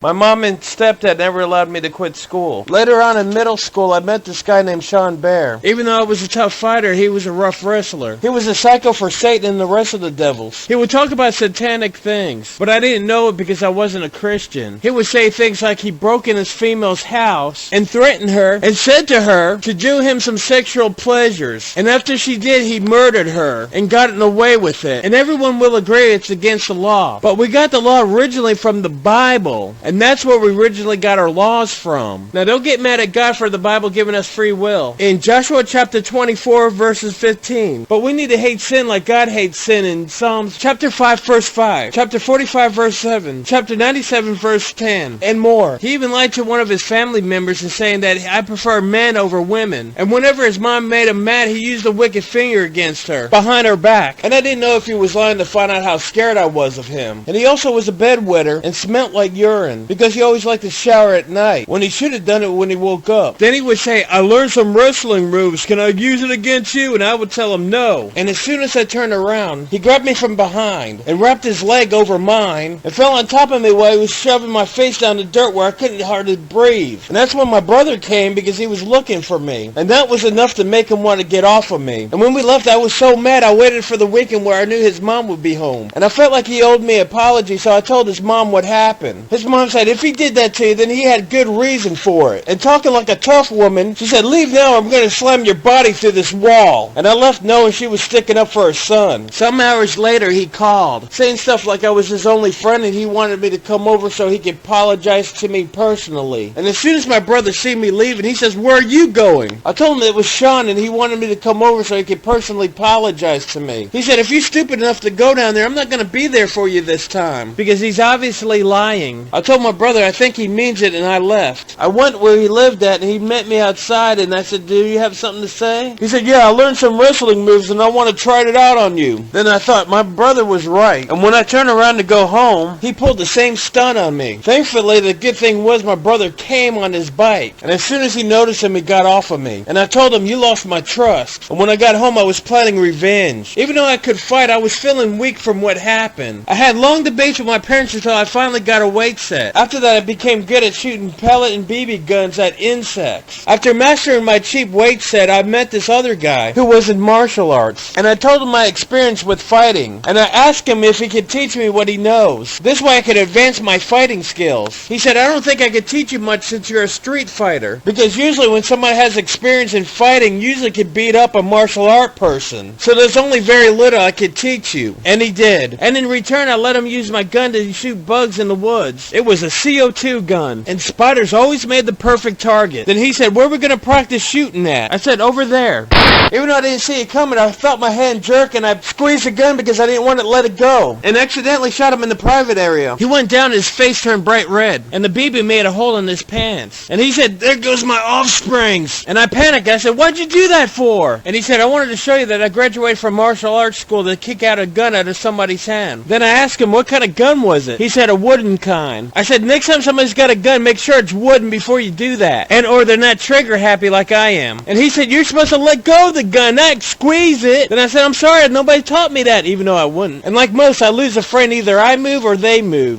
My mom and stepdad never allowed me to quit school. Later on in middle school, I met this guy named Sean Bear. Even though I was a tough fighter, he was a rough wrestler. He was a psycho for Satan and the rest of the devils. He would talk about satanic things, but I didn't know it because I wasn't a Christian. He would say things like he broke in his female's house and threatened her and said to her to do him some sexual pleasures. And after she did, he murdered her and got away with it. And everyone will agree it's against the law. But we got the law originally from the Bible. And that's where we originally got our laws from. Now don't get mad at God for the Bible giving us free will. In Joshua chapter 24 verses 15. But we need to hate sin like God hates sin in Psalms chapter 5 verse 5. Chapter 45 verse 7. Chapter 97 verse 10. And more. He even lied to one of his family members in saying that I prefer men over women. And whenever his mom made him mad, he used a wicked finger against her behind her back. And I didn't know if he was lying to find out how scared I was of him. And he also was a bedwetter and smelled like urine. Because he always liked to shower at night, when he should have done it when he woke up. Then he would say, I learned some wrestling moves, can I use it against you? And I would tell him no. And as soon as I turned around, he grabbed me from behind and wrapped his leg over mine and fell on top of me while he was shoving my face down the dirt where I couldn't hardly breathe. And that's when my brother came because he was looking for me. And that was enough to make him want to get off of me. And when we left, I was so mad I waited for the weekend where I knew his mom would be home. And I felt like he owed me an apology, so I told his mom what happened. His mom said, if he did that to you, then he had good reason for it. And talking like a tough woman, she said, leave now or I'm going to slam your body through this wall. And I left knowing she was sticking up for her son. Some hours later, he called, saying stuff like I was his only friend and he wanted me to come over so he could apologize to me personally. And as soon as my brother seen me leaving, he says, where are you going? I told him it was Sean and he wanted me to come over so he could personally apologize to me. He said, if you're stupid enough to go down there, I'm not going to be there for you this time. Because he's obviously lying. I told my brother, I think he means it, and I left. I went where he lived at and he met me outside and I said, do you have something to say? He said, yeah, I learned some wrestling moves and I want to try it out on you. Then I thought my brother was right. And when I turned around to go home, he pulled the same stunt on me. Thankfully, the good thing was my brother came on his bike. And as soon as he noticed him, he got off of me. And I told him, you lost my trust. And when I got home, I was planning revenge. Even though I could fight, I was feeling weak from what happened. I had long debates with my parents until I finally got a weight set. After that, I became good at shooting pellet and BB guns at insects. After mastering my cheap weight set, I met this other guy who was in martial arts. And I told him my experience with fighting. And I asked him if he could teach me what he knows. This way I could advance my fighting skills. He said, I don't think I could teach you much since you're a street fighter. Because usually when someone has experience in fighting, usually could beat up a martial art person. So there's only very little I could teach you. And he did. And in return, I let him use my gun to shoot bugs in the woods. It was a CO2 gun. And spiders always made the perfect target. Then he said, where are we going to practice shooting at? I said, over there. Even though I didn't see it coming, I felt my hand jerk and I squeezed the gun because I didn't want to let it go. And accidentally shot him in the private area. He went down and his face turned bright red. And the BB made a hole in his pants. And he said, there goes my offsprings. And I panicked. I said, what'd you do that for? And he said, I wanted to show you that I graduated from martial arts school to kick out a gun out of somebody's hand. Then I asked him, what kind of gun was it? He said, a wooden kind. I said, next time somebody's got a gun, make sure it's wooden before you do that. And or they're not trigger happy like I am. And he said, you're supposed to let go of the gun, not squeeze it. Then I said, I'm sorry, nobody taught me that, even though I wouldn't. And like most, I lose a friend, either I move or they move.